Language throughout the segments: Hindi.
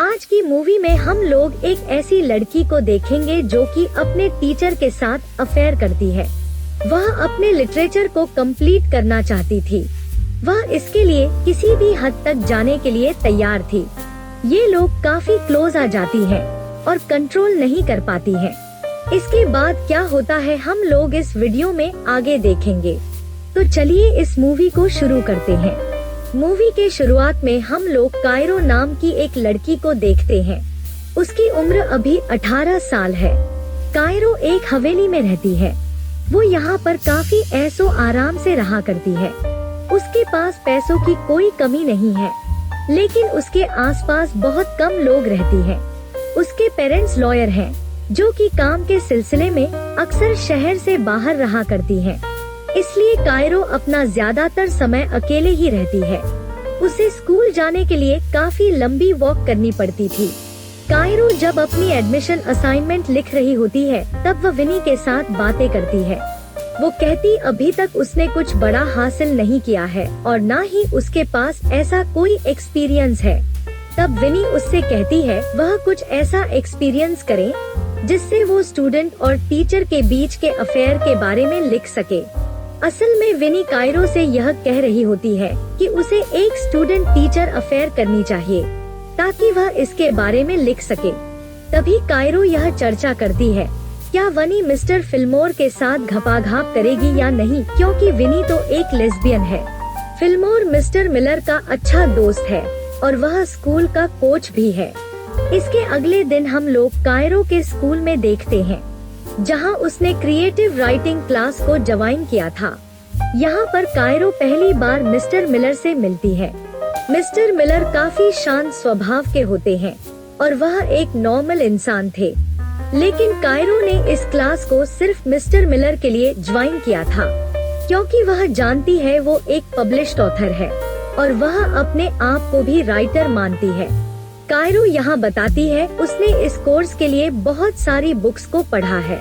आज की मूवी में हम लोग एक ऐसी लड़की को देखेंगे जो कि अपने टीचर के साथ अफेयर करती है। वह अपने लिटरेचर को कंप्लीट करना चाहती थी। वह इसके लिए किसी भी हद तक जाने के लिए तैयार थी। ये लोग काफी क्लोज आ जाती है और कंट्रोल नहीं कर पाती है। इसके बाद क्या होता है हम लोग इस वीडियो में आगे देखेंगे। तो चलिए इस मूवी को शुरू करते हैं। मूवी के शुरुआत में हम लोग कायरो नाम की एक लड़की को देखते हैं। उसकी उम्र अभी 18 साल है। कायरो एक हवेली में रहती है। वो यहाँ पर काफी ऐशो आराम से रहा करती है। उसके पास पैसों की कोई कमी नहीं है, लेकिन उसके आसपास बहुत कम लोग रहती हैं। उसके पेरेंट्स लॉयर हैं, जो कि काम के सिलसिले में अक्सर शहर से बाहर रहा करती हैं। इसलिए कायरो अपना ज्यादातर समय अकेले ही रहती है। उसे स्कूल जाने के लिए काफी लंबी वॉक करनी पड़ती थी। कायरो जब अपनी एडमिशन असाइनमेंट लिख रही होती है, तब वह विनी के साथ बातें करती है। वो कहती अभी तक उसने कुछ बड़ा हासिल नहीं किया है और न ही उसके पास ऐसा कोई एक्सपीरियंस है। तब विनी उससे कहती है वह कुछ ऐसा एक्सपीरियंस करे जिससे वो स्टूडेंट और टीचर के बीच के अफेयर के बारे में लिख सके। असल में विनी कायरो से यह कह रही होती है कि उसे एक स्टूडेंट टीचर अफेयर करनी चाहिए ताकि वह इसके बारे में लिख सके। तभी कायरो यह चर्चा करती है क्या वनी मिस्टर फिल्मोर के साथ घपाघाप करेगी या नहीं, क्योंकि विनी तो एक लेस्बियन है। फिल्मोर मिस्टर मिलर का अच्छा दोस्त है और वह स्कूल का कोच भी है। इसके अगले दिन हम लोग कायरो के स्कूल में देखते हैं, जहां उसने क्रिएटिव राइटिंग क्लास को ज्वाइन किया था। यहाँ पर कायरो पहली बार मिस्टर मिलर से मिलती है। मिस्टर मिलर काफी शांत स्वभाव के होते हैं और वह एक नॉर्मल इंसान थे, लेकिन कायरो ने इस क्लास को सिर्फ मिस्टर मिलर के लिए ज्वाइन किया था, क्योंकि वह जानती है वो एक पब्लिश्ड ऑथर है और वह अपने आप को भी राइटर मानती है। कायरो यहाँ बताती है उसने इस कोर्स के लिए बहुत सारी बुक्स को पढ़ा है।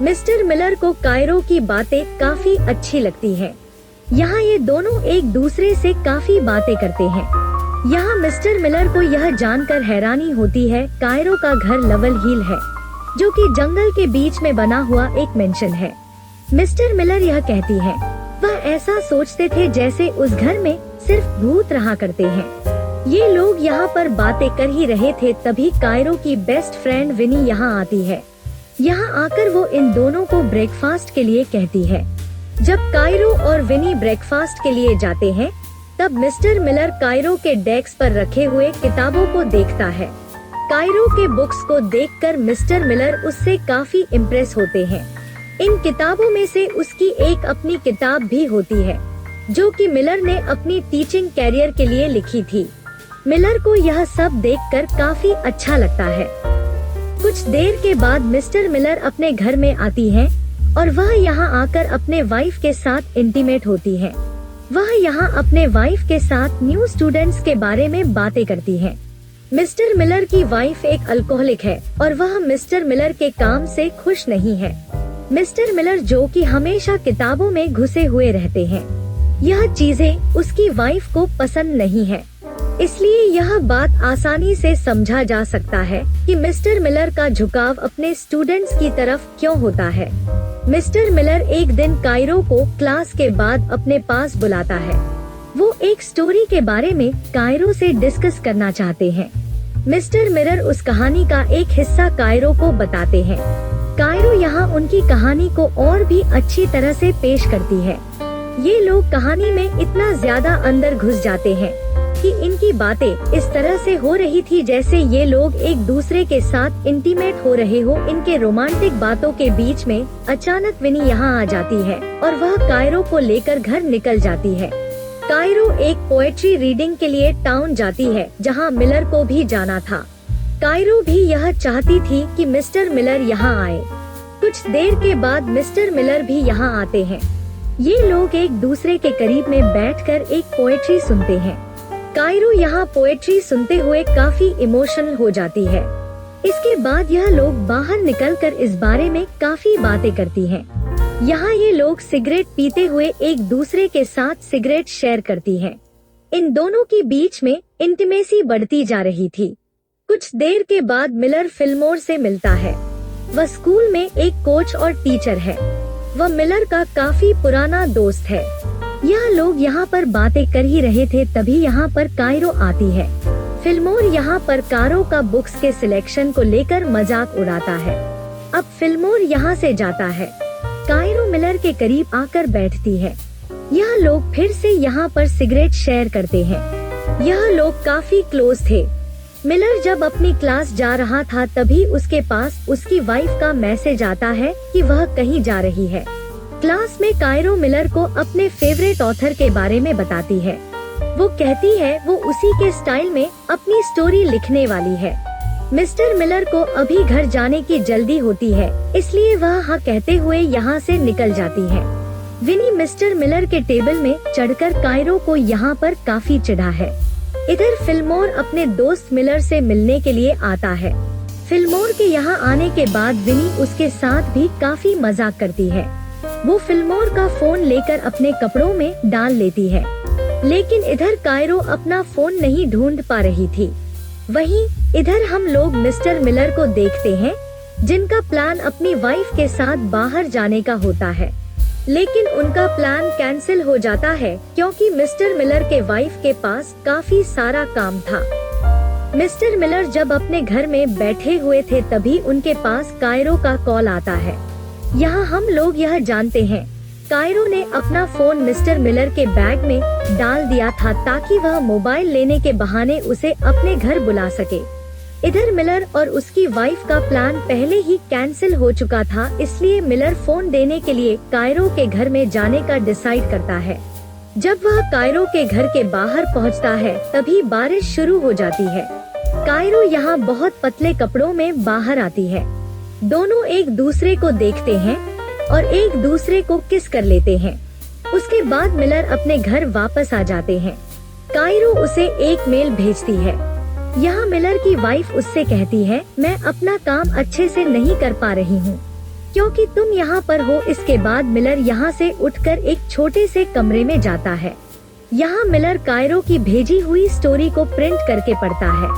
मिस्टर मिलर को कायरो की बातें काफी अच्छी लगती हैं। यहाँ ये दोनों एक दूसरे से काफी बातें करते हैं। यहाँ मिस्टर मिलर को यह जानकर हैरानी होती है कायरो का घर लवल हिल है, जो कि जंगल के बीच में बना हुआ एक मेंशन है। मिस्टर मिलर यह कहती है वह ऐसा सोचते थे जैसे उस घर में सिर्फ भूत रहा करते हैं। ये लोग यहाँ पर बातें कर ही रहे थे, तभी कायरो की बेस्ट फ्रेंड विनी यहाँ आती है। यहाँ आकर वो इन दोनों को ब्रेकफास्ट के लिए कहती है। जब कायरो और विनी ब्रेकफास्ट के लिए जाते हैं, तब मिस्टर मिलर कायरो के डेस्क पर रखे हुए किताबों को देखता है। कायरो के बुक्स को देखकर मिस्टर मिलर उससे काफी इम्प्रेस होते हैं। इन किताबों में से उसकी एक अपनी किताब भी होती है, जो कि मिलर ने अपनी टीचिंग कैरियर के लिए लिखी थी। मिलर को यह सब देखकर काफी अच्छा लगता है। कुछ देर के बाद मिस्टर मिलर अपने घर में आती है और वह यहाँ आकर अपने वाइफ के साथ इंटीमेट होती है। वह यहाँ अपने वाइफ के साथ न्यू स्टूडेंट्स के बारे में बातें करती है। मिस्टर मिलर की वाइफ एक अल्कोहलिक है और वह मिस्टर मिलर के काम से खुश नहीं है। मिस्टर मिलर जो कि हमेशा किताबों में घुसे हुए रहते हैं, यह चीजें उसकी वाइफ को पसंद नहीं है। इसलिए यह बात आसानी से समझा जा सकता है कि मिस्टर मिलर का झुकाव अपने स्टूडेंट्स की तरफ क्यों होता है। मिस्टर मिलर एक दिन कायरो को क्लास के बाद अपने पास बुलाता है। वो एक स्टोरी के बारे में कायरो से डिस्कस करना चाहते हैं। मिस्टर मिलर उस कहानी का एक हिस्सा कायरो को बताते हैं। कायरो यहाँ उनकी कहानी को और भी अच्छी तरह से पेश करती है। ये लोग कहानी में इतना ज्यादा अंदर घुस जाते हैं कि इनकी बातें इस तरह से हो रही थी जैसे ये लोग एक दूसरे के साथ इंटीमेट हो रहे हो। इनके रोमांटिक बातों के बीच में अचानक विनी यहाँ आ जाती है और वह कायरो को लेकर घर निकल जाती है। कायरो एक पोएट्री रीडिंग के लिए टाउन जाती है, जहाँ मिलर को भी जाना था। कायरो भी यह चाहती थी कि मिस्टर मिलर यहाँ आए। कुछ देर के बाद मिस्टर मिलर भी यहाँ आते हैं। ये लोग एक दूसरे के करीब में बैठकर एक पोएट्री सुनते हैं। कायरो यहाँ पोएट्री सुनते हुए काफी इमोशनल हो जाती है। इसके बाद यह लोग बाहर निकलकर इस बारे में काफी बातें करती हैं। यहाँ ये लोग सिगरेट पीते हुए एक दूसरे के साथ सिगरेट शेयर करती हैं। इन दोनों के बीच में इंटीमेसी बढ़ती जा रही थी। कुछ देर के बाद मिलर फिल्मोर से मिलता है। वह स्कूल में एक कोच और टीचर है। वह मिलर का काफी पुराना दोस्त है। यह लोग यहाँ पर बातें कर ही रहे थे, तभी यहाँ पर कायरो आती है। फिल्मोर यहाँ पर कारो का बुक्स के सिलेक्शन को लेकर मजाक उड़ाता है। अब फिल्मोर यहाँ से जाता है। कायरो मिलर के करीब आकर बैठती है। यह लोग फिर से यहाँ पर सिगरेट शेयर करते हैं। यह लोग काफी क्लोज थे। मिलर जब अपनी क्लास जा रहा था तभी उसके पास उसकी वाइफ का मैसेज आता है कि वह कहीं जा रही है। क्लास में कायरो मिलर को अपने फेवरेट ऑथर के बारे में बताती है। वो कहती है वो उसी के स्टाइल में अपनी स्टोरी लिखने वाली है। मिस्टर मिलर को अभी घर जाने की जल्दी होती है, इसलिए वह हाँ कहते हुए यहाँ से निकल जाती है। विनी मिस्टर मिलर के टेबल में चढ़कर कायरो को यहाँ पर काफी चिढ़ा है। इधर फिल्मोर अपने दोस्त मिलर से मिलने के लिए आता है। फिल्मोर के यहाँ आने के बाद विनी उसके साथ भी काफी मजाक करती है। वो फिल्मोर का फोन लेकर अपने कपड़ों में डाल लेती है, लेकिन इधर कायरो अपना फोन नहीं ढूंढ पा रही थी। वहीं इधर हम लोग मिस्टर मिलर को देखते हैं, जिनका प्लान अपनी वाइफ के साथ बाहर जाने का होता है, लेकिन उनका प्लान कैंसिल हो जाता है क्योंकि मिस्टर मिलर के वाइफ के पास काफी सारा काम था। मिस्टर मिलर जब अपने घर में बैठे हुए थे तभी उनके पास कायरो का कॉल आता है। यहाँ हम लोग यह जानते हैं कायरो ने अपना फोन मिस्टर मिलर के बैग में डाल दिया था ताकि वह मोबाइल लेने के बहाने उसे अपने घर बुला सके। इधर मिलर और उसकी वाइफ का प्लान पहले ही कैंसिल हो चुका था, इसलिए मिलर फोन देने के लिए कायरो के घर में जाने का डिसाइड करता है। जब वह कायरो के घर के बाहर पहुंचता है तभी बारिश शुरू हो जाती है। कायरो यहाँ बहुत पतले कपड़ों में बाहर आती है। दोनों एक दूसरे को देखते हैं और एक दूसरे को किस कर लेते हैं। उसके बाद मिलर अपने घर वापस आ जाते हैं। कायरो उसे एक मेल भेजती है। यहाँ मिलर की वाइफ उससे कहती है, मैं अपना काम अच्छे से नहीं कर पा रही हूँ क्योंकि तुम यहाँ पर हो। इसके बाद मिलर यहाँ से उठकर एक छोटे से कमरे में जाता है। यहाँ मिलर कायरो की भेजी हुई स्टोरी को प्रिंट करके पढ़ता है।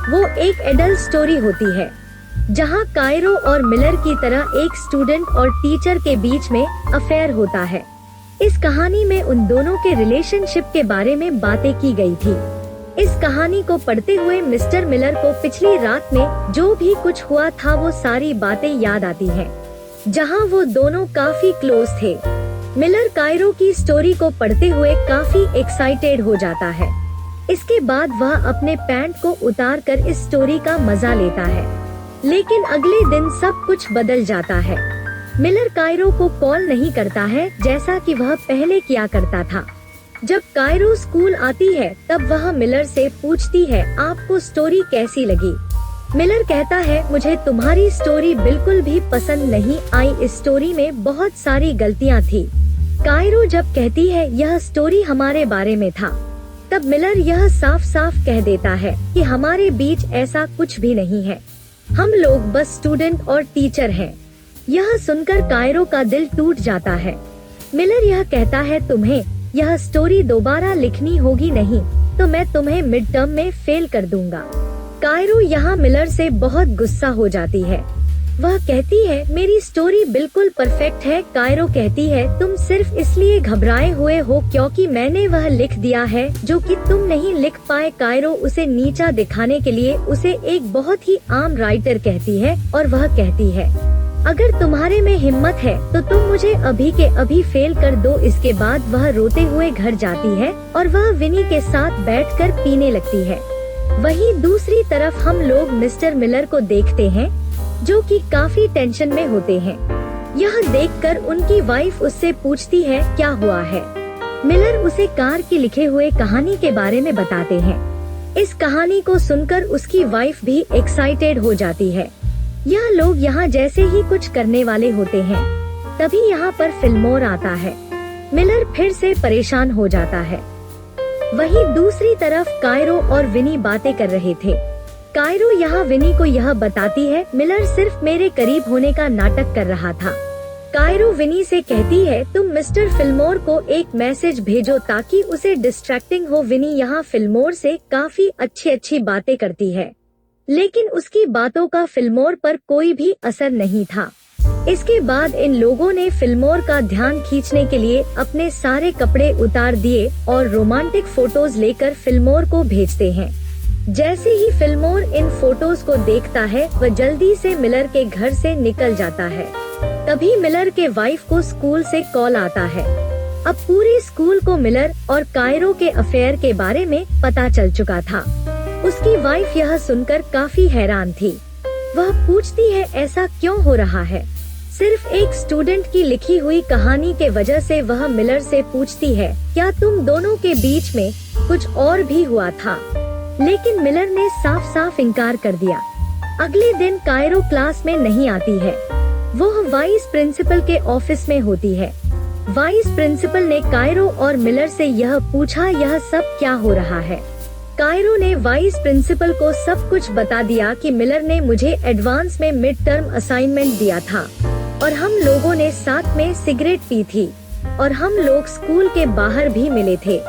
वो एक एडल्ट स्टोरी होती है जहाँ कायरो और मिलर की तरह एक स्टूडेंट और टीचर के बीच में अफेयर होता है। इस कहानी में उन दोनों के रिलेशनशिप के बारे में बातें की गई थी। इस कहानी को पढ़ते हुए मिस्टर मिलर को पिछली रात में जो भी कुछ हुआ था वो सारी बातें याद आती हैं, जहां वो दोनों काफी क्लोज थे। मिलर कायरो की स्टोरी को पढ़ते हुए काफी एक्साइटेड हो जाता है। इसके बाद वह अपने पैंट को उतार कर इस स्टोरी का मजा लेता है, लेकिन अगले दिन सब कुछ बदल जाता है। मिलर कायरो को कॉल नहीं करता है जैसा कि वह पहले किया करता था। जब कायरो स्कूल आती है तब वह मिलर से पूछती है, आपको स्टोरी कैसी लगी? मिलर कहता है, मुझे तुम्हारी स्टोरी बिल्कुल भी पसंद नहीं आई। इस स्टोरी में बहुत सारी गलतियाँ थी। कायरो जब कहती है यह स्टोरी हमारे बारे में था, तब मिलर यह साफ साफ कह देता है कि हमारे बीच ऐसा कुछ भी नहीं है। हम लोग बस स्टूडेंट और टीचर हैं। यह सुनकर कायरो का दिल टूट जाता है। मिलर यह कहता है, तुम्हें यह स्टोरी दोबारा लिखनी होगी, नहीं तो मैं तुम्हें मिड टर्म में फेल कर दूंगा। कायरो यहाँ मिलर से बहुत गुस्सा हो जाती है। वह कहती है, मेरी स्टोरी बिल्कुल परफेक्ट है। कायरो कहती है, तुम सिर्फ इसलिए घबराए हुए हो क्योंकि मैंने वह लिख दिया है जो कि तुम नहीं लिख पाए। कायरो उसे नीचा दिखाने के लिए उसे एक बहुत ही आम राइटर कहती है और वह कहती है, अगर तुम्हारे में हिम्मत है तो तुम मुझे अभी के अभी फेल कर दो। इसके बाद वह रोते हुए घर जाती है और वह विनी के साथ बैठकर पीने लगती है। वहीं दूसरी तरफ हम लोग मिस्टर मिलर को देखते हैं जो कि काफी टेंशन में होते हैं। यह देखकर उनकी वाइफ उससे पूछती है, क्या हुआ है? मिलर उसे कार की लिखे हुए कहानी के बारे में बताते हैं। इस कहानी को सुनकर उसकी वाइफ भी एक्साइटेड हो जाती है। यह लोग यहाँ जैसे ही कुछ करने वाले होते हैं तभी यहाँ पर फिल्मोर आता है। मिलर फिर से परेशान हो जाता है। वहीं दूसरी तरफ कायरो और विनी बातें कर रहे थे। कायरो यहाँ विनी को यह बताती है, मिलर सिर्फ मेरे करीब होने का नाटक कर रहा था। कायरो विनी से कहती है, तुम मिस्टर फिल्मोर को एक मैसेज भेजो ताकि उसे डिस्ट्रैक्टिंग हो। विनी यहाँ फिल्मोर से काफी अच्छी बातें करती है, लेकिन उसकी बातों का फिल्मोर पर कोई भी असर नहीं था। इसके बाद इन लोगों ने फिल्मोर का ध्यान खींचने के लिए अपने सारे कपड़े उतार दिए और रोमांटिक फोटोज लेकर फिल्मोर को भेजते हैं। जैसे ही फिल्मोर इन फोटोज को देखता है, वह जल्दी से मिलर के घर से निकल जाता है। तभी मिलर के वाइफ को स्कूल से कॉल आता है। अब पूरे स्कूल को मिलर और कायरो के अफेयर के बारे में पता चल चुका था। उसकी वाइफ यह सुनकर काफी हैरान थी। वह पूछती है ऐसा क्यों हो रहा है। सिर्फ एक स्टूडेंट की लिखी हुई कहानी के वजह से वह मिलर से पूछती है क्या तुम दोनों के बीच में कुछ और भी हुआ था, लेकिन मिलर ने साफ साफ इनकार कर दिया। अगले दिन कायरो क्लास में नहीं आती है। वो वाइस प्रिंसिपल के ऑफिस में होती है। वाइस प्रिंसिपल ने कायरो और मिलर से यह पूछा यह सब क्या हो रहा है। कायरो ने वाइस प्रिंसिपल को सब कुछ बता दिया कि मिलर ने मुझे एडवांस में मिड टर्म असाइनमेंट दिया था और हम लोगों ने साथ में सिगरेट पी थी और हम लोग स्कूल के बाहर भी मिले थे।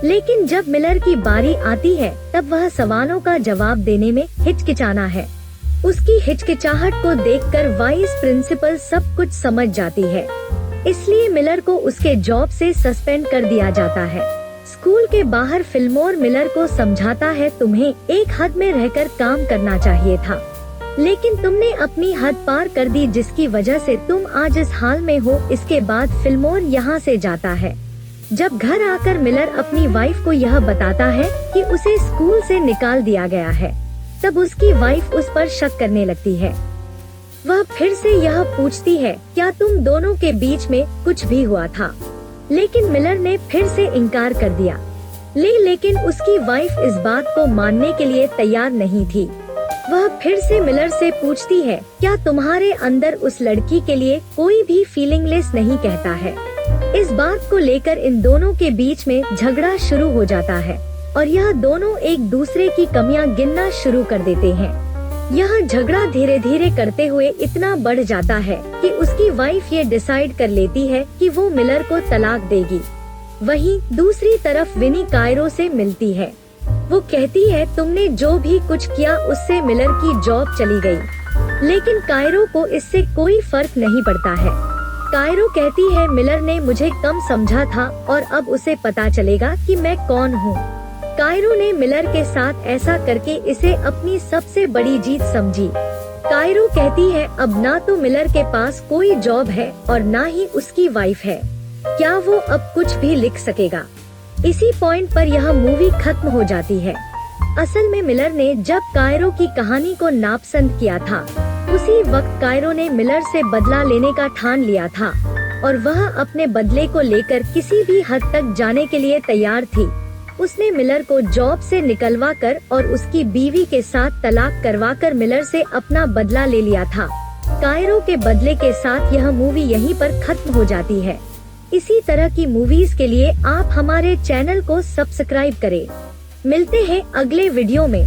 लेकिन जब मिलर की बारी आती है तब वह सवालों का जवाब देने में हिचकिचाना है। उसकी हिचकिचाहट को देखकर वाइस प्रिंसिपल सब कुछ समझ जाती है। इसलिए मिलर को उसके जॉब से सस्पेंड कर दिया जाता है। स्कूल के बाहर फिल्मोर मिलर को समझाता है तुम्हें एक हद में रहकर काम करना चाहिए था, लेकिन तुमने अपनी हद पार कर दी जिसकी वजह से तुम आज इस हाल में हो। इसके बाद फिल्मोर यहाँ से जाता है। जब घर आकर मिलर अपनी वाइफ को यह बताता है कि उसे स्कूल से निकाल दिया गया है, तब उसकी वाइफ उस पर शक करने लगती है। वह फिर से यह पूछती है क्या तुम दोनों के बीच में कुछ भी हुआ था, लेकिन मिलर ने फिर से इनकार कर दिया। लेकिन उसकी वाइफ इस बात को मानने के लिए तैयार नहीं थी। वह फिर से मिलर से पूछती है क्या तुम्हारे अंदर उस लड़की के लिए कोई भी फीलिंगलेस नहीं कहता है। इस बात को लेकर इन दोनों के बीच में झगड़ा शुरू हो जाता है और यह दोनों एक दूसरे की कमियां गिनना शुरू कर देते हैं। यह झगड़ा धीरे धीरे करते हुए इतना बढ़ जाता है कि उसकी वाइफ ये डिसाइड कर लेती है कि वो मिलर को तलाक देगी। वहीं दूसरी तरफ विनी कायरो से मिलती है। वो कहती है तुमने जो भी कुछ किया उससे मिलर की जॉब चली गई, लेकिन कायरो को इससे कोई फर्क नहीं पड़ता है। कायरो कहती है मिलर ने मुझे कम समझा था और अब उसे पता चलेगा कि मैं कौन हूँ। कायरो ने मिलर के साथ ऐसा करके इसे अपनी सबसे बड़ी जीत समझी। कायरो कहती है अब ना तो मिलर के पास कोई जॉब है और ना ही उसकी वाइफ है, क्या वो अब कुछ भी लिख सकेगा। इसी पॉइंट पर यह मूवी खत्म हो जाती है। असल में मिलर ने जब कायरो की कहानी को नापसंद किया था, उसी वक्त कायरो ने मिलर से बदला लेने का ठान लिया था और वह अपने बदले को लेकर किसी भी हद तक जाने के लिए तैयार थी। उसने मिलर को जॉब से निकलवा कर और उसकी बीवी के साथ तलाक करवा कर मिलर से अपना बदला ले लिया था। कायरो के बदले के साथ यह मूवी यहीं पर खत्म हो जाती है। इसी तरह की मूवीज के लिए आप हमारे चैनल को सब्सक्राइब करें। मिलते हैं अगले वीडियो में।